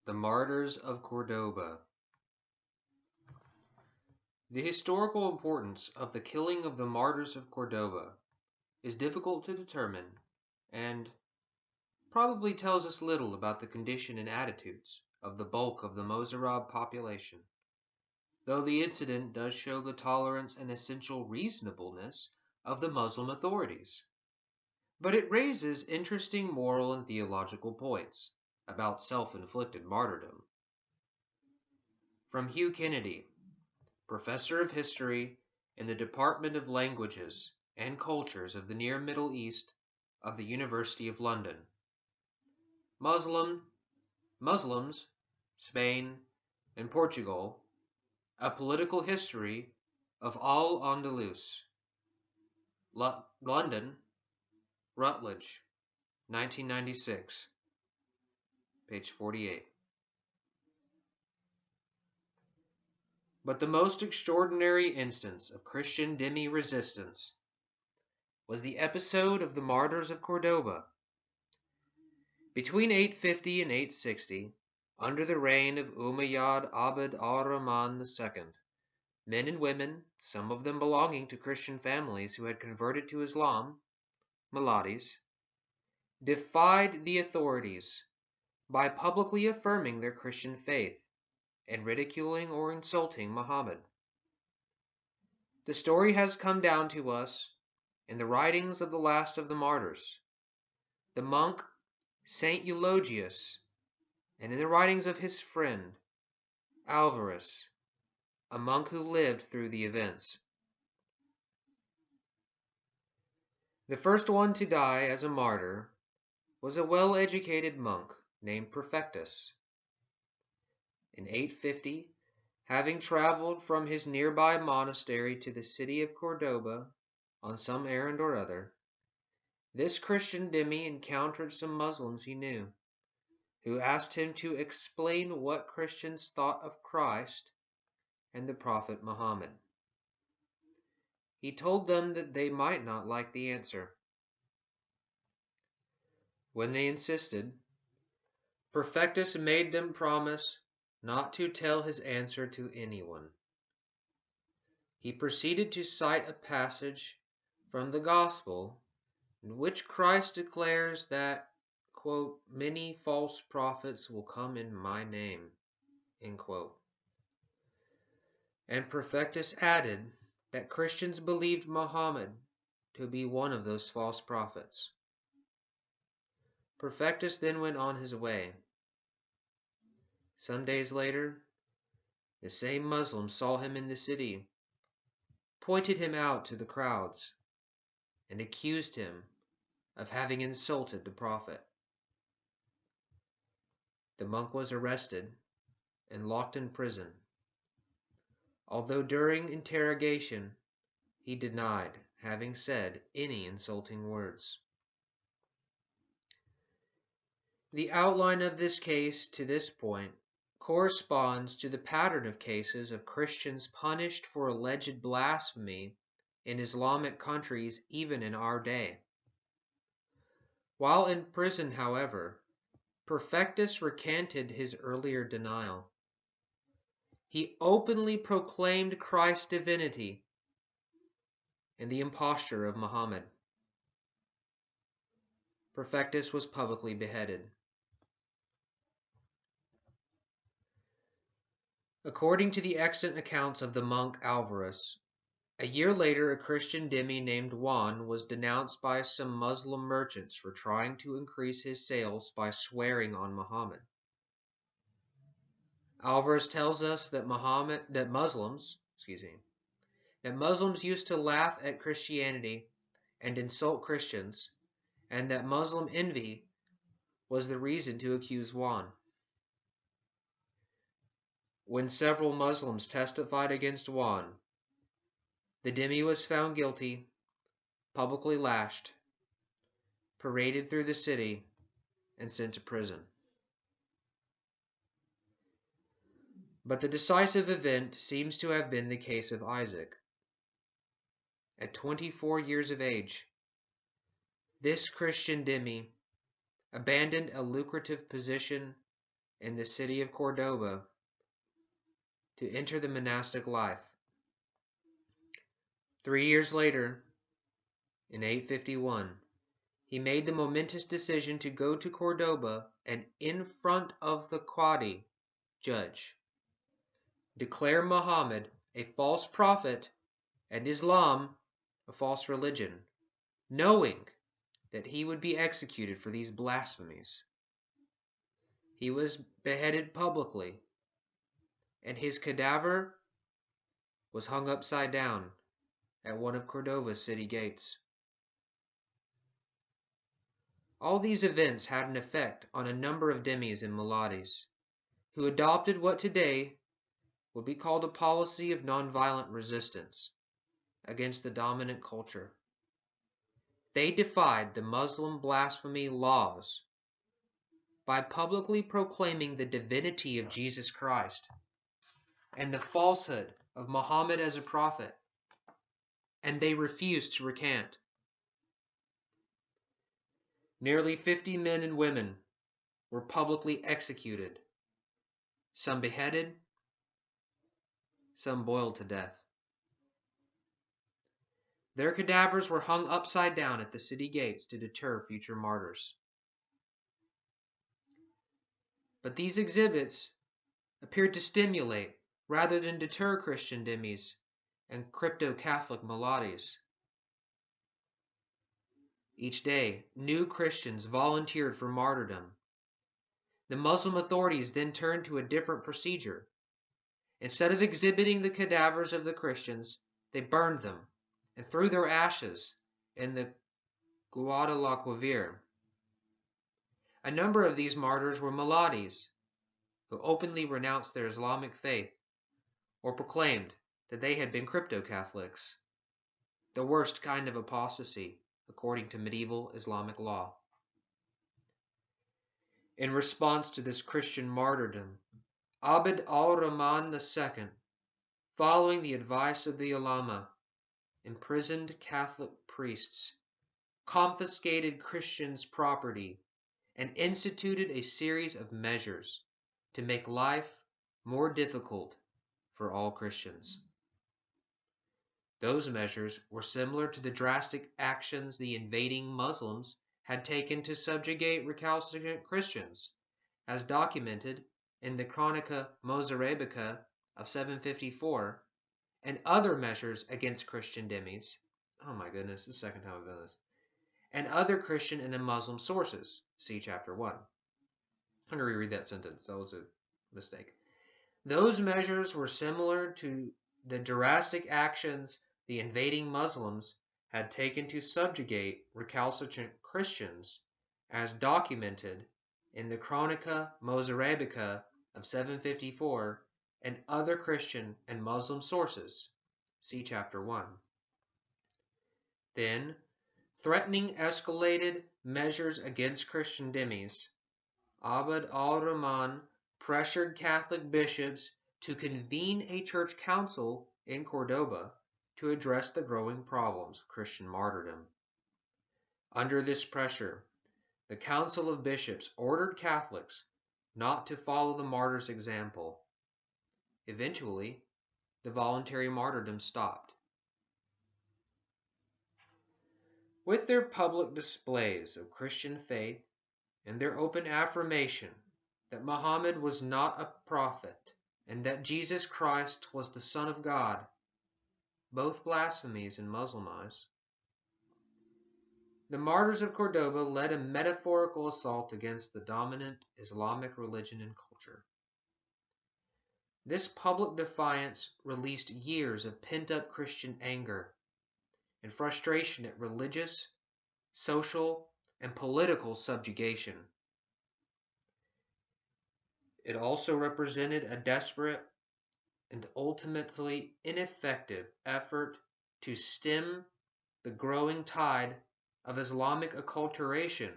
The Martyrs of Cordoba. The historical importance of the killing of the Martyrs of Cordoba is difficult to determine and probably tells us little about the condition and attitudes of the bulk of the Mozarab population, though the incident does show the tolerance and essential reasonableness of the Muslim authorities. But it raises interesting moral and theological points about self-inflicted martyrdom. From Hugh Kennedy, Professor of History in the Department of Languages and Cultures of the Near Middle East of the University of London. Muslims, Spain, and Portugal, A Political History of Al-Andalus. London, Routledge, 1996, page 48. But the most extraordinary instance of Christian dhimmi resistance was the episode of the Martyrs of Cordoba. Between 850 and 860, under the reign of Umayyad Abd al-Rahman II, men and women, some of them belonging to Christian families who had converted to Islam, Muladis, defied the authorities by publicly affirming their Christian faith and ridiculing or insulting Muhammad. The story has come down to us in the writings of the last of the martyrs, the monk Saint Eulogius, and in the writings of his friend Alvarez, a monk who lived through the events. The first one to die as a martyr was a well-educated monk named Perfectus. In 850, having traveled from his nearby monastery to the city of Cordoba on some errand or other, this Christian dhimmi encountered some Muslims he knew, who asked him to explain what Christians thought of Christ and the Prophet Muhammad. He told them that they might not like the answer. When they insisted, Perfectus made them promise not to tell his answer to anyone. He proceeded to cite a passage from the Gospel in which Christ declares that, quote, many false prophets will come in my name, end quote. And Perfectus added that Christians believed Muhammad to be one of those false prophets. Perfectus then went on his way. Some days later, the same Muslims saw him in the city, pointed him out to the crowds, and accused him of having insulted the Prophet. The monk was arrested and locked in prison, although during interrogation he denied having said any insulting words. The outline of this case to this point corresponds to the pattern of cases of Christians punished for alleged blasphemy in Islamic countries even in our day. While in prison, however, Perfectus recanted his earlier denial. He openly proclaimed Christ's divinity and the imposture of Muhammad. Perfectus was publicly beheaded. According to the extant accounts of the monk Alvarez, a year later a Christian dhimmi named Juan was denounced by some Muslim merchants for trying to increase his sales by swearing on Muhammad. Alvarez tells us that Muslims used to laugh at Christianity and insult Christians, and that Muslim envy was the reason to accuse Juan. When several Muslims testified against Juan, the dhimmi was found guilty, publicly lashed, paraded through the city, and sent to prison. But the decisive event seems to have been the case of Isaac. At 24 years of age, this Christian dhimmi abandoned a lucrative position in the city of Cordoba to enter the monastic life. 3 years later, in 851, he made the momentous decision to go to Cordoba and, in front of the Qadi judge, declare Muhammad a false prophet and Islam a false religion, knowing that he would be executed for these blasphemies. He was beheaded publicly, and his cadaver was hung upside down at one of Cordoba's city gates. All these events had an effect on a number of dhimmis and mulattis, who adopted what today would be called a policy of nonviolent resistance against the dominant culture. They defied the Muslim blasphemy laws by publicly proclaiming the divinity of Jesus Christ and the falsehood of Muhammad as a prophet, and they refused to recant. Nearly 50 men and women were publicly executed, some beheaded, some boiled to death. Their cadavers were hung upside down at the city gates to deter future martyrs. But these exhibits appeared to stimulate rather than deter Christian dhimmis and crypto-Catholic mulattis. Each day, new Christians volunteered for martyrdom. The Muslim authorities then turned to a different procedure. Instead of exhibiting the cadavers of the Christians, they burned them and threw their ashes in the Guadalquivir. A number of these martyrs were mulattis who openly renounced their Islamic faith or proclaimed that they had been crypto-Catholics, the worst kind of apostasy according to medieval Islamic law. In response to this Christian martyrdom, Abd al-Rahman II, following the advice of the ulama, imprisoned Catholic priests, confiscated Christians' property, and instituted a series of measures to make life more difficult for all Christians. Those measures were similar to the drastic actions the invading Muslims had taken to subjugate recalcitrant Christians, as documented in the Chronica Mozarabica of 754, and other measures against Christian dhimmis. Oh my goodness, this is the second time I've done this. And other Christian and Muslim sources. See chapter 1. I'm going to reread that sentence. That was a mistake. Those measures were similar to the drastic actions the invading Muslims had taken to subjugate recalcitrant Christians, as documented in the Chronica Mozarabica of 754 and other Christian and Muslim sources. See chapter 1. Then, threatening escalated measures against Christian dhimmis, Abd al-Rahman pressured Catholic bishops to convene a church council in Cordoba to address the growing problems of Christian martyrdom. Under this pressure, the Council of Bishops ordered Catholics not to follow the martyrs' example. Eventually, the voluntary martyrdom stopped. With their public displays of Christian faith and their open affirmation that Muhammad was not a prophet and that Jesus Christ was the Son of God, both blasphemies in Muslim eyes, the Martyrs of Cordoba led a metaphorical assault against the dominant Islamic religion and culture. This public defiance released years of pent-up Christian anger and frustration at religious, social, and political subjugation. It also represented a desperate and ultimately ineffective effort to stem the growing tide of Islamic acculturation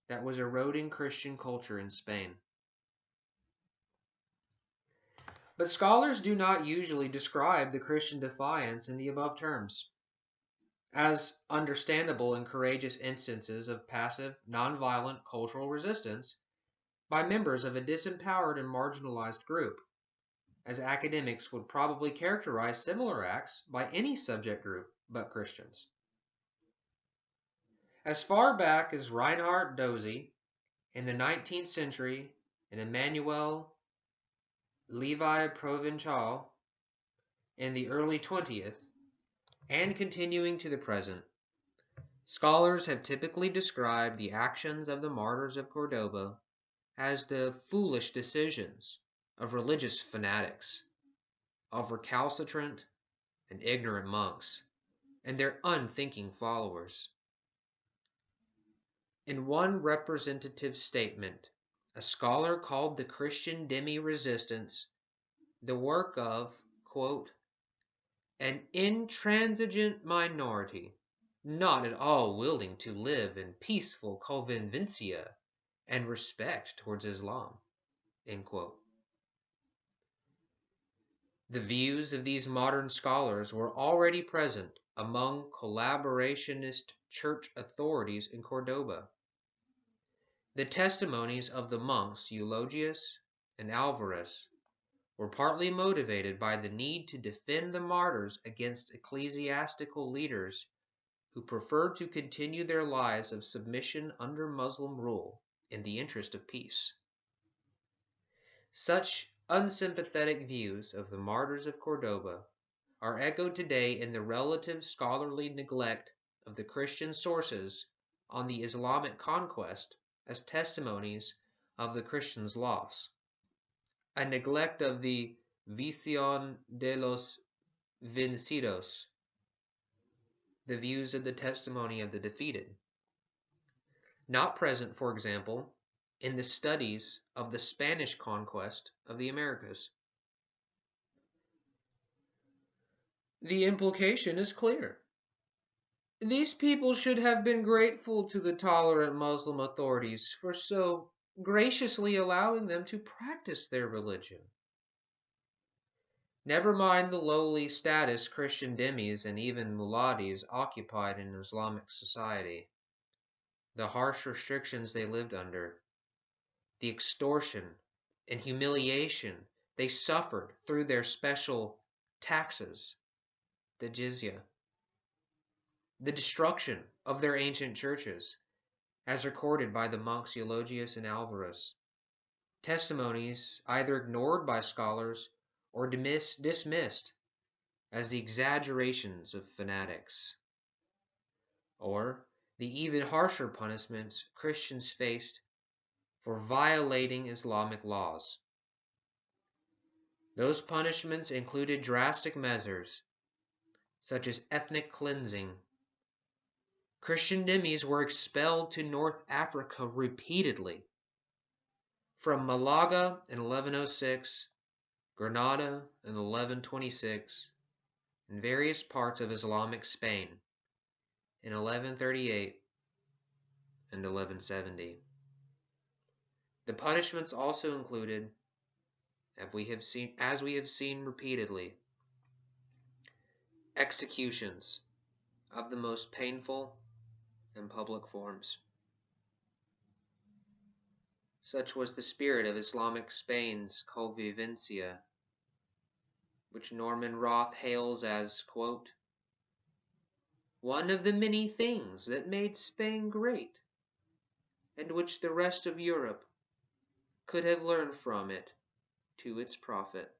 that was eroding Christian culture in Spain. But scholars do not usually describe the Christian defiance in the above terms. As understandable and courageous instances of passive, nonviolent cultural resistance, by members of a disempowered and marginalized group, as academics would probably characterize similar acts by any subject group but Christians. As far back as Reinhard Dozy in the 19th century and Emmanuel Levi Provençal in the early 20th, and continuing to the present, scholars have typically described the actions of the Martyrs of Cordoba as the foolish decisions of religious fanatics, of recalcitrant and ignorant monks, and their unthinking followers. In one representative statement, a scholar called the Christian dhimmi resistance the work of, quote, an intransigent minority, not at all willing to live in peaceful convivencia and respect towards Islam, end quote. The views of these modern scholars were already present among collaborationist church authorities in Cordoba. The testimonies of the monks Eulogius and Alvarez were partly motivated by the need to defend the martyrs against ecclesiastical leaders who preferred to continue their lives of submission under Muslim rule in the interest of peace. Such unsympathetic views of the Martyrs of Cordoba are echoed today in the relative scholarly neglect of the Christian sources on the Islamic conquest as testimonies of the Christians' loss, a neglect of the visión de los vencidos, the views of the testimony of the defeated, not present, for example, in the studies of the Spanish conquest of the Americas. The implication is clear. These people should have been grateful to the tolerant Muslim authorities for so graciously allowing them to practice their religion. Never mind the lowly status Christian dhimmis and even muladis occupied in Islamic society, the harsh restrictions they lived under, the extortion and humiliation they suffered through their special taxes, the jizya, the destruction of their ancient churches, as recorded by the monks Eulogius and Alvarez, testimonies either ignored by scholars or dismissed as the exaggerations of fanatics, or the even harsher punishments Christians faced for violating Islamic laws. Those punishments included drastic measures such as ethnic cleansing. Christian dhimmis were expelled to North Africa repeatedly, from Malaga in 1106, Granada in 1126, and various parts of Islamic Spain in 1138 and 1170. The punishments also included, as we have seen repeatedly, executions of the most painful and public forms. Such was the spirit of Islamic Spain's convivencia, which Norman Roth hails as, quote, one of the many things that made Spain great, and which the rest of Europe could have learned from it to its profit.